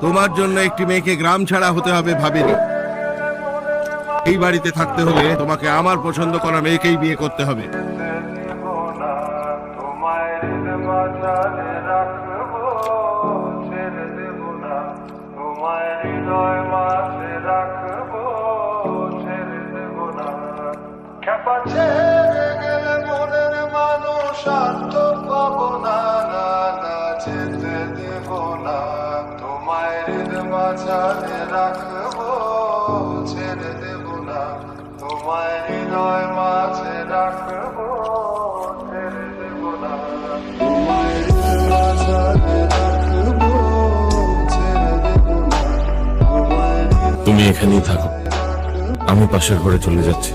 তোমার জন্য একটি মেয়েকে গ্রাম ছাড়া হতে হবে ভাবিনি। এই বাড়িতে থাকতে হলে তোমাকে আমার পছন্দ করা মেয়েকেই বিয়ে করতে হবে। রাখবো ছেড়ে দেব না, তোমায় হৃদয় মাঝে রাখবো ছেড়ে দেব না, তোমায় হৃদয় মাঝে রাখবো ছেড়ে দেব না। তুমি এখানেই থাকো, আমি পাশের ঘরে চলে যাচ্ছি।